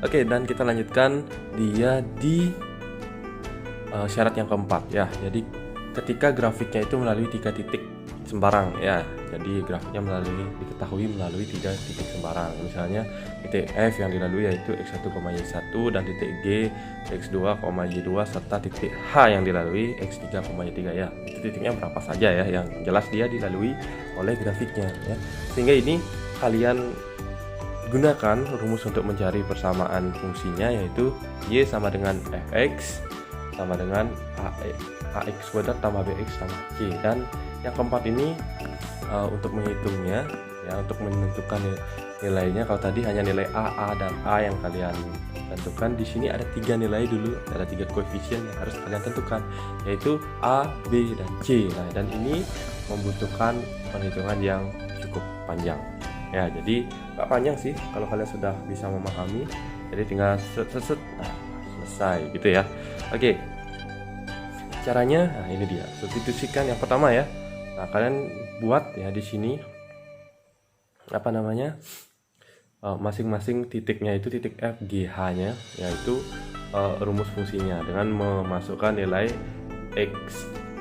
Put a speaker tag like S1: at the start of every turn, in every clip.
S1: Oke, dan kita lanjutkan dia di syarat yang keempat ya. Jadi ketika grafiknya itu melalui 3 titik sembarang ya. Jadi grafiknya diketahui melalui 3 titik sembarang. Misalnya titik F yang dilalui yaitu x1, y1 dan titik G x2, y2 serta titik H yang dilalui x3, y3 ya. Itu titiknya berapa saja ya, yang jelas dia dilalui oleh grafiknya ya. Sehingga ini kalian gunakan rumus untuk mencari persamaan fungsinya, yaitu y sama dengan fx sama dengan ax kuadrat tambah bx tambah c. Dan yang keempat ini untuk menghitungnya ya, untuk menentukan nilainya. Kalau tadi hanya nilai a, dan a yang kalian tentukan, di sini ada 3 nilai dulu, ada 3 koefisien yang harus kalian tentukan, yaitu a, b, dan c. Nah, dan ini membutuhkan perhitungan yang cukup panjang ya. Jadi nggak panjang sih kalau kalian sudah bisa memahami, jadi tinggal set nah, selesai gitu ya. Oke, caranya nah ini dia, substitusikan yang pertama ya. Nah, kalian buat ya di sini apa namanya, masing-masing titiknya itu titik F, G, H-nya, yaitu rumus fungsinya dengan memasukkan nilai X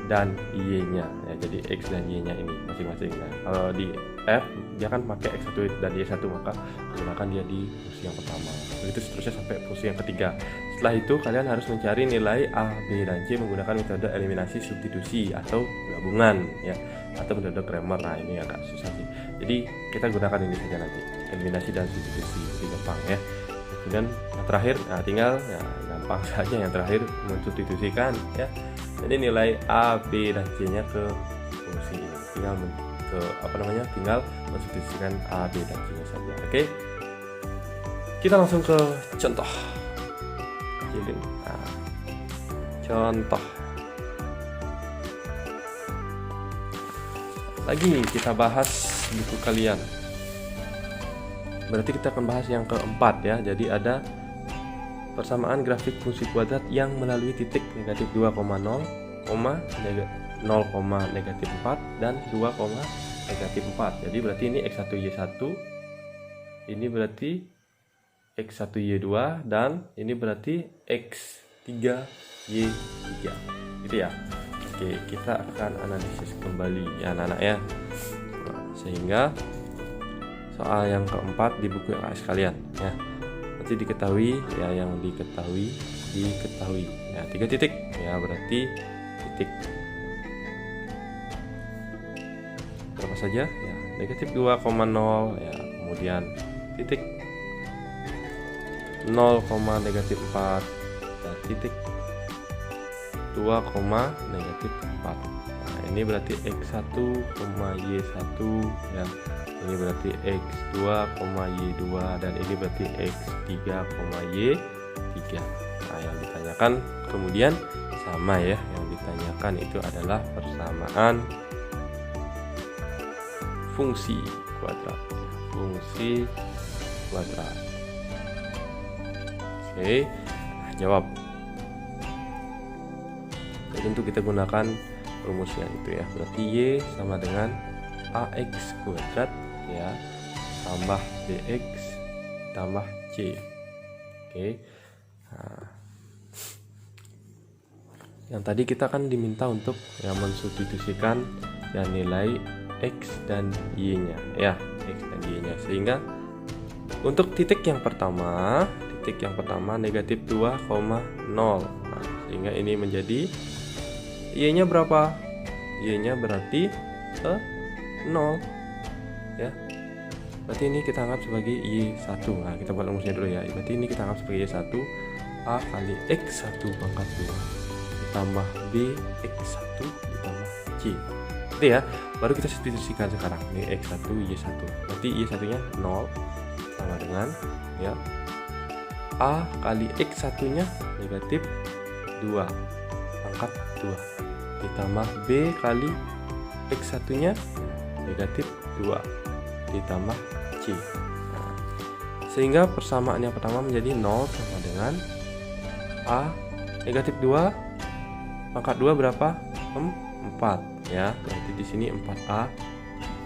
S1: dan Y-nya ya. Jadi X dan Y-nya ini masing-masing. Nah, kalau di F dia kan pakai X1 dan Y1, maka gunakan dia di fungsi yang pertama. Begitu seterusnya sampai fungsi yang ketiga. Setelah itu kalian harus mencari nilai A, B, dan C menggunakan metode eliminasi substitusi atau gabungan ya, atau metode Cramer. Nah, ini agak susah sih. Jadi kita gunakan ini saja nanti, eliminasi dan substitusi, lebih gampang ya. Kemudian yang terakhir, nah tinggal ya, gampang saja yang terakhir mensubstitusikan ya. Jadi nilai A, B, dan C-nya ke fungsi ini. Tinggal mensubstitusikan A, B, dan C-nya saja. Oke. Kita langsung ke contoh. Nah, contoh. Lagi kita bahas buku kalian. Berarti kita akan bahas yang keempat ya. Jadi ada persamaan grafik fungsi kuadrat yang melalui titik negatif 2,0, 0,-4 dan 2,-4. Jadi berarti ini x1 y1, ini berarti x1 y2, dan ini berarti x3 y3 gitu ya. Oke, kita akan analisis kembali ya anak-anak ya. Sehingga soal yang keempat di buku LKS kalian ya, nanti diketahui ya, yang diketahui ya 3 titik ya. Berarti titik berapa saja ya, negatif 2,0 ya, kemudian titik 0,-4 dan titik 2,-4. Nah, ini berarti x1, y1 ya, ini berarti x2, y2, dan ini berarti x3, y3. Nah, yang ditanyakan kemudian sama ya, yang ditanyakan itu adalah persamaan fungsi kuadrat. Oke, nah, jawab. Jadi tentu kita gunakan rumusnya itu ya. Berarti y sama dengan ax kuadrat ya, tambah bx tambah c. Oke. Nah, yang tadi kita kan diminta untuk yang mensubstitusikan yang nilai x dan y-nya ya, x dan y-nya. Sehingga untuk titik yang pertama negatif 2,0. Nah, sehingga ini menjadi y-nya berapa? Y-nya berarti 0 ya. Berarti ini kita anggap sebagai y1. Nah, kita buat rumusnya dulu ya. Berarti ini kita anggap sebagai y1, a kali x1 pangkat 2 ditambah b x1 ditambah c. Itu ya. Baru kita substitusikan sekarang. Ini x1 y1. Berarti y1 nya 0 sama dengan ya, a kali x1 nya negatif 2 pangkat 2 ditambah b kali x1 nya negatif 2 ditambah c. Nah, sehingga persamaan yang pertama menjadi 0 sama dengan a negatif 2 pangkat 2 berapa? 4 ya. Berarti di sini 4a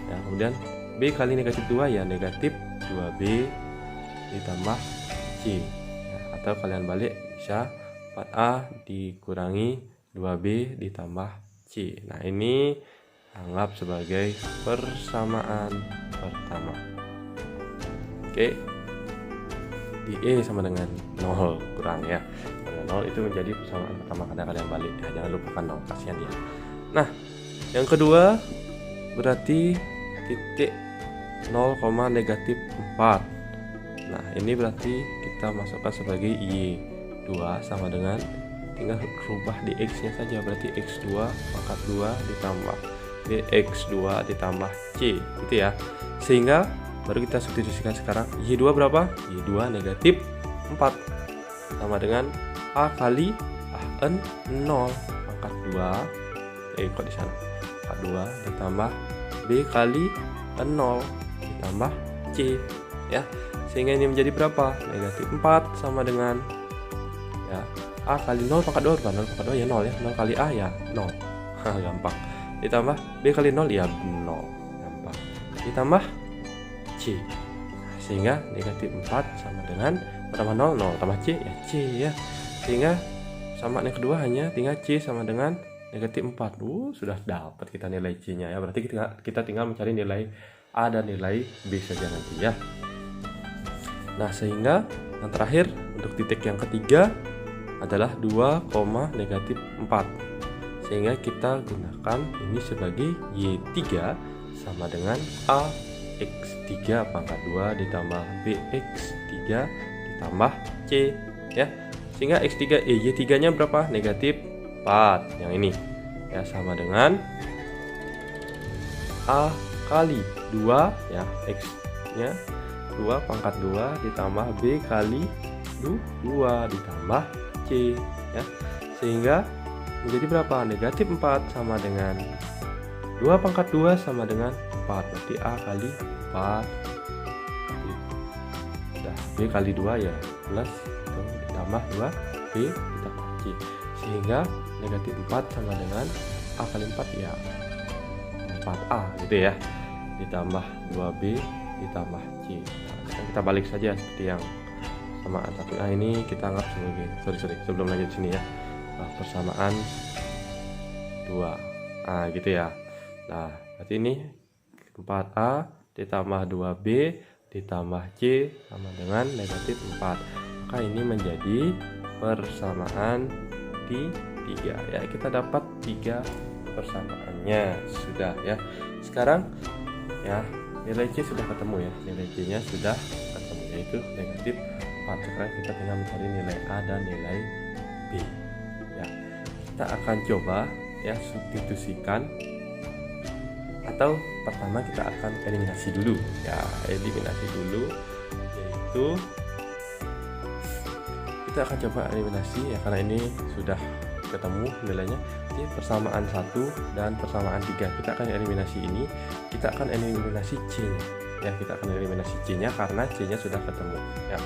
S1: ya. Kemudian b kali negatif 2 ya, negatif 2b ditambah c. C ya, atau kalian balik bisa 4A dikurangi 2B ditambah C. Nah ini anggap sebagai persamaan pertama. Oke, di E sama dengan 0 kurang ya, karena 0 itu menjadi persamaan pertama karena kalian balik ya, jangan lupakan 0, kasihan dia. Nah yang kedua berarti titik 0, negatif 4. Nah ini berarti kita masukkan sebagai Y2 sama dengan, tinggal rubah di X nya saja, berarti X2 pangkat 2 ditambah X2 ditambah C gitu ya, sehingga baru kita substitusikan sekarang. Y2 berapa? Y2 negatif 4 sama dengan A kali N 0 pangkat 2 kok di sana pangkat 2 ditambah B kali N 0 ditambah C ya, sehingga ini menjadi berapa? Negatif 4 sama dengan ya A kali 0 pangkat 2 bukan 0 pangkat 2 ya 0 ya, 0 kali A ya 0 gampang, ditambah B kali 0 ya 0 gampang, ditambah C, sehingga negatif 4 sama dengan pertama 0, 0 tambah C ya C ya, sehingga persamaan yang kedua hanya tinggal C sama dengan negatif 4. Sudah dapat kita nilai C nya ya, berarti kita tinggal mencari nilai A dan nilai B saja nanti ya. Nah sehingga yang terakhir untuk titik yang ketiga adalah 2, negatif 4, sehingga kita gunakan ini sebagai Y3 sama dengan A X3 pangkat 2 ditambah BX3 ditambah C ya, sehingga X3 Y3 nya berapa? Negatif 4 yang ini ya, sama dengan A kali 2 ya, X nya 2 pangkat 2 ditambah B kali 2 ditambah C ya, sehingga menjadi berapa? Negatif 4 sama dengan 2 pangkat 2 sama dengan 4, berarti A kali 4 udah, B kali 2 ya plus itu ditambah 2 B ditambah C, sehingga negatif 4 sama dengan A kali 4 ya 4A gitu ya, ditambah 2B ditambah C. Nah, kita balik saja seperti yang persamaan satu. Nah ini kita anggap sebagai sebelum lanjut sini ya, persamaan 2 nah gitu ya. Nah berarti ini 4A ditambah 2B ditambah C sama dengan negatif 4, maka ini menjadi persamaan di 3 ya. Kita dapat 3 persamaannya sudah ya. Sekarang ya nilai C sudah ketemu ya, nilai C nya sudah ketemu yaitu negatif 4. Sekarang kita tinggal mencari nilai A dan nilai B ya. Kita akan coba ya substitusikan, atau pertama kita akan eliminasi dulu ya, eliminasi dulu, yaitu kita akan coba eliminasi ya, karena ini sudah ketemu nilainya di persamaan 1 dan persamaan 3. Kita akan eliminasi ini, kita akan eliminasi C nya ya, kita akan eliminasi C nya karena C nya sudah ketemu ya.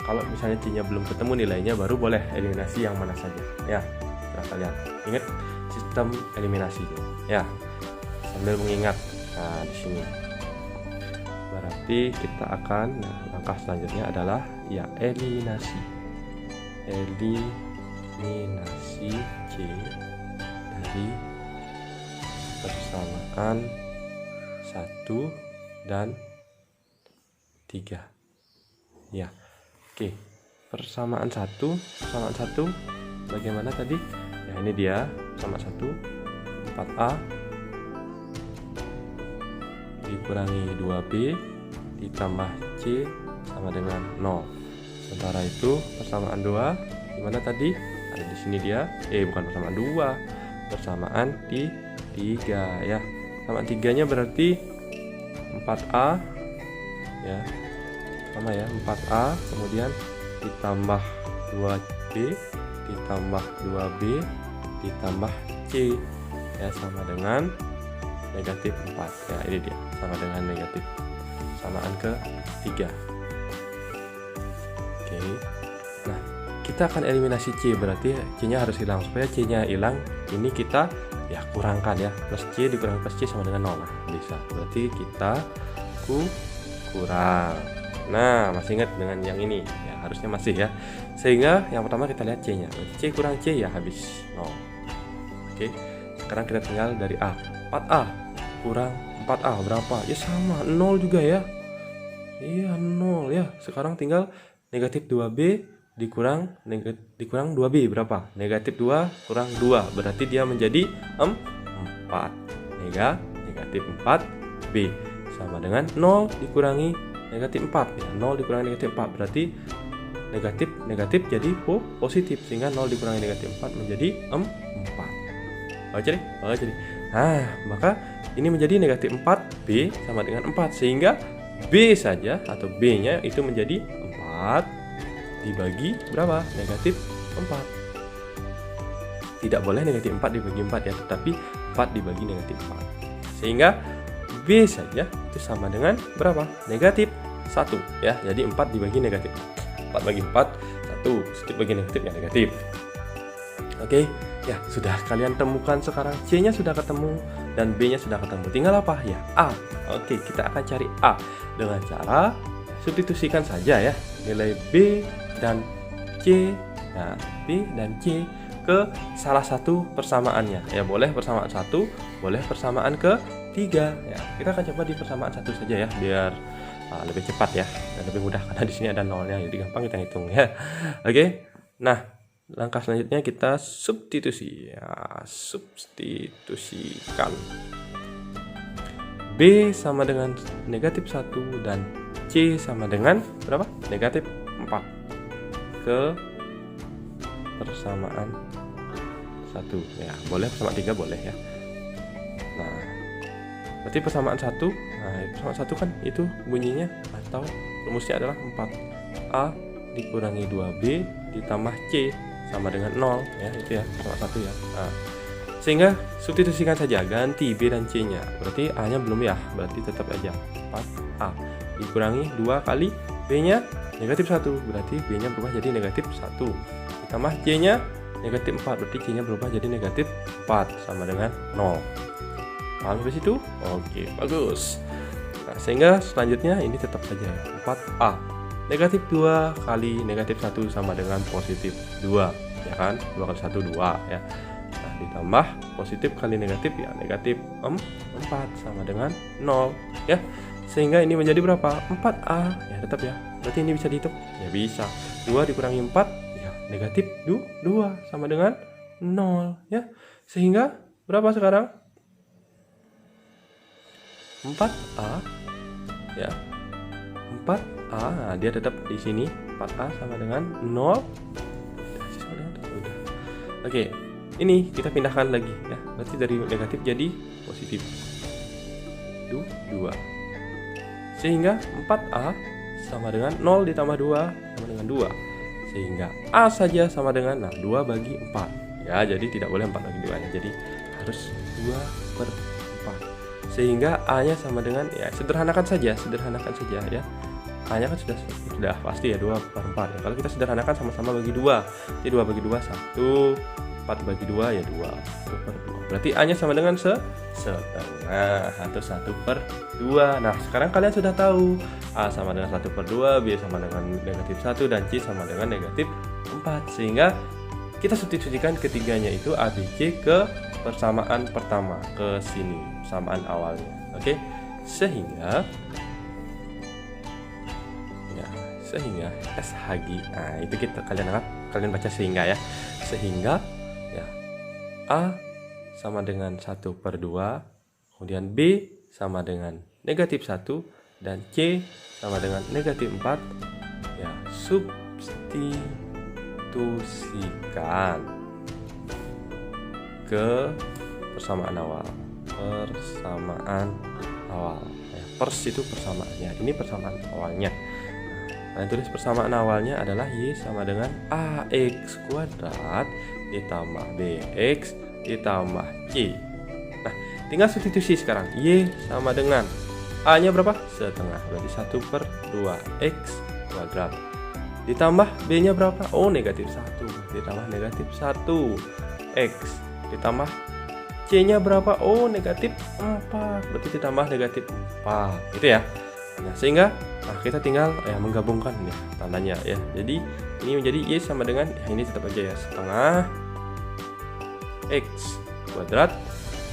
S1: Kalau misalnya C nya belum ketemu nilainya, baru boleh eliminasi yang mana saja ya. Nah kalian ingat sistem eliminasinya ya, sambil mengingat. Nah di sini berarti kita akan, langkah selanjutnya adalah ya eliminasi C dari persamaan 1 dan 3 ya. Oke, persamaan 1 bagaimana tadi ya, ini dia persamaan 1, 4A dikurangi 2B ditambah C sama dengan 0. Sementara itu persamaan 2 gimana tadi? Ada di sini dia. Bukan persamaan 2, persamaan di 3 ya. Persamaan 3-nya berarti 4A ya. Sama ya, 4A kemudian ditambah 2B ditambah 2B ditambah C ya, sama dengan negatif 4 ya. Ini dia sama dengan negatif, samaan ke 3. Oke. Nah kita akan eliminasi C, berarti C nya harus hilang. Supaya C nya hilang, ini kita ya kurangkan ya, plus C dikurangi plus C sama dengan 0. Nah bisa, berarti kita kurang Nah, masih ingat dengan yang ini? Ya, harusnya masih ya. Sehingga yang pertama kita lihat C-nya. C kurang C ya habis 0. Oke. Sekarang kita tinggal dari A. 4A kurang 4A berapa? Ya sama, 0 juga ya. Iya, 0 ya. Sekarang tinggal negatif 2B dikurang 2B berapa? Negatif 2 kurang 2. Berarti dia menjadi 4. Negatif 4B sama dengan 0 dikurangi negatif 4 ya. 0 dikurangi negatif 4 berarti negatif jadi positif, sehingga 0 dikurangi negatif 4 menjadi 4. Oke deh. Nah, maka ini menjadi negatif 4B sama dengan 4, sehingga B saja atau B-nya itu menjadi 4 dibagi berapa? Negatif 4. Tidak boleh negatif 4 dibagi 4 ya, tetapi 4 dibagi negatif 4. Sehingga B saja itu sama dengan berapa? Negatif 1 ya. Jadi 4 dibagi negatif 4 bagi 4 1, sedikit bagi negatif ya negatif. Oke, ya sudah kalian temukan sekarang. C-nya sudah ketemu dan B-nya sudah ketemu. Tinggal apa ya? A. Oke, kita akan cari A dengan cara substitusikan saja ya nilai B dan C. Nah, B dan C ke salah satu persamaannya. Ya, boleh persamaan 1, boleh persamaan ke-3 ya. Kita akan coba di persamaan 1 saja ya, biar lebih cepat ya dan lebih mudah karena di sini ada nolnya, jadi gampang kita hitung ya. Oke. Nah, langkah selanjutnya kita substitusi ya, substitusikan. B sama dengan negatif 1 dan C sama dengan berapa? Negatif 4 ke persamaan 1 ya. Boleh persamaan 3 boleh ya. Nah, berarti persamaan 1. Nah, persamaan 1 kan itu bunyinya atau rumusnya adalah 4A dikurangi 2B ditambah C sama dengan 0 ya, itu ya persamaan 1 ya. Nah, sehingga substitusikan saja, ganti B dan C-nya. Berarti A-nya belum ya, berarti tetap aja 4A dikurangi 2 kali B-nya negatif 1, berarti B-nya berubah jadi negatif 1 ditambah C-nya negatif 4, berarti C-nya berubah jadi negatif 4 sama dengan 0. Paham sampai situ? Oke, bagus. Nah, sehingga selanjutnya ini tetap saja 4A negatif 2 kali negatif 1 sama dengan positif 2 ya kan, 2 kali 1 2 ya. Nah, ditambah positif kali negatif ya negatif 4 sama dengan 0 ya. Sehingga ini menjadi berapa? 4A ya, tetap ya. Berarti ini bisa dihitung? Ya bisa. 2 dikurangi 4 ya negatif 2 sama dengan 0 ya. Sehingga berapa sekarang? 4A ya. 4A, nah, dia tetap di sini. 4A sama dengan 0. Udah. Oke, ini kita pindahkan lagi ya. Berarti dari negatif jadi positif 2. Sehingga 4A sama dengan 0 ditambah 2 sama dengan 2. Sehingga A saja sama dengan 2 bagi 4 ya. Jadi tidak boleh 4 bagi 2 ya. Jadi harus 2/4. Sehingga A-nya sama dengan ya, sederhanakan saja ya. A-nya kan sudah pasti ya 2/4 ya. Kalau kita sederhanakan sama-sama bagi 2. Jadi 2 bagi 2 1, 4 bagi 2 ya 2, 1/2. Berarti A-nya sama dengan setengah atau 1/2. Nah, sekarang kalian sudah tahu A sama dengan 1/2, B sama dengan negatif 1 dan C sama dengan negatif 4. Sehingga kita substitusikan ketiganya itu A, B, C ke persamaan pertama, ke sini persamaan awalnya. Oke. Sehingga SHG. Nah, itu kalian baca sehingga ya. Sehingga ya A sama dengan 1/2, kemudian B sama dengan negatif 1 dan C sama dengan negatif 4 ya, substitusikan ke persamaan awal ya, pers itu persamaannya, ini persamaan awalnya. Nah, tulis persamaan awalnya adalah Y sama dengan AX kuadrat ditambah BX ditambah C. Nah, tinggal substitusi sekarang. Y sama dengan A-nya berapa? Setengah, berarti 1/2 X kuadrat ditambah B-nya berapa? Oh, negatif 1, ditambah negatif 1 X ditambah C-nya berapa? Oh, negatif 4, berarti ditambah negatif 4 gitu ya. Nah, sehingga kita tinggal menggabungkan ya tandanya ya. Jadi ini menjadi Y sama dengan ini tetap aja ya, setengah X kuadrat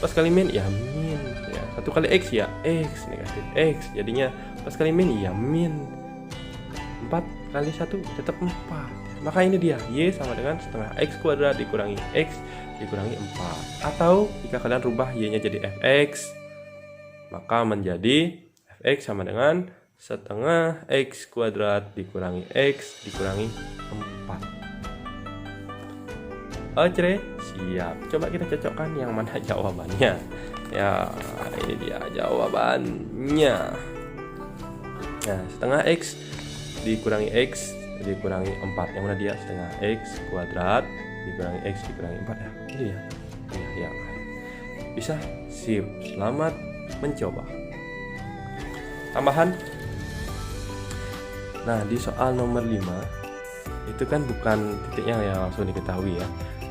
S1: plus kali min ya min ya, 1 kali X ya X negatif X, jadinya plus kali min ya min 4 kali 1 tetap 4. Maka ini dia Y sama dengan setengah X kuadrat dikurangi X dikurangi 4. Atau jika kalian rubah Y nya jadi Fx, maka menjadi Fx sama dengan setengah X kuadrat dikurangi X dikurangi 4. Oke, siap. Coba kita cocokkan yang mana jawabannya. Ya, ini dia jawabannya. Nah, setengah X dikurangi X dikurangi 4. Yang mana dia? Setengah X kuadrat dikurangi X dikurangi 4 ya. Ini ya. Ya. Bisa? Sip. Selamat mencoba. Tambahan. Nah, di soal nomor 5 itu kan bukan titiknya yang langsung diketahui ya,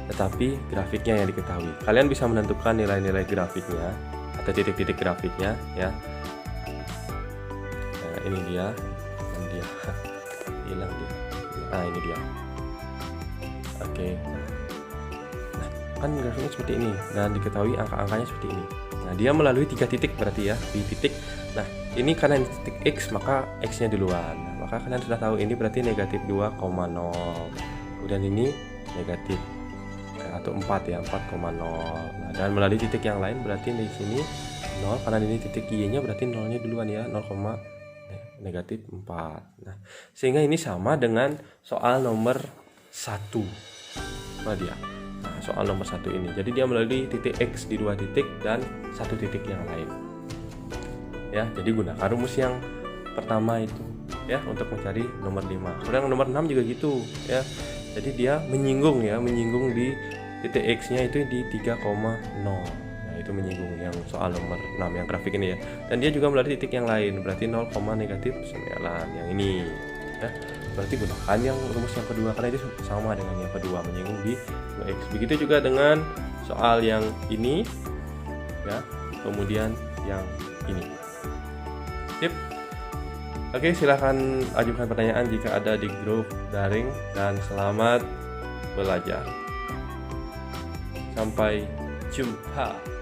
S1: tetapi grafiknya yang diketahui. Kalian bisa menentukan nilai-nilai grafiknya atau titik-titik grafiknya ya. Nah, ini dia. Hilang dia. Nah, ini dia. Oke. Nah, kan grafiknya seperti ini dan diketahui angka-angkanya seperti ini. Nah, dia melalui 3 titik berarti ya, di titik. Nah, ini karena ini titik X, maka X-nya duluan. Nah, maka kalian sudah tahu ini berarti negatif 2,0. Kemudian ini negatif atau 4 ya, 4,0. Nah, dan melalui titik yang lain berarti di sini 0, karena ini titik Y-nya berarti 0-nya duluan ya, 0, negatif 4. Nah, sehingga ini sama dengan soal nomor 1. Nah, dia. Nah, soal nomor 1 ini. Jadi dia melalui titik X di 2 titik dan 1 titik yang lain. Ya, jadi gunakan rumus yang pertama itu ya untuk mencari nomor 5. Kemudian nomor 6 juga gitu ya. Jadi dia menyinggung di titik X-nya itu di 3,0. Itu menyinggung yang soal nomor 6 yang grafik ini ya. Dan dia juga melalui titik yang lain berarti 0, negatif 9 yang ini ya. Berarti gunakan yang rumus yang kedua karena itu sama dengan yang kedua, menyinggung di X. Begitu juga dengan soal yang ini ya, kemudian yang ini. Sip. Oke, silahkan ajukan pertanyaan jika ada di grup daring dan selamat belajar. Sampai jumpa.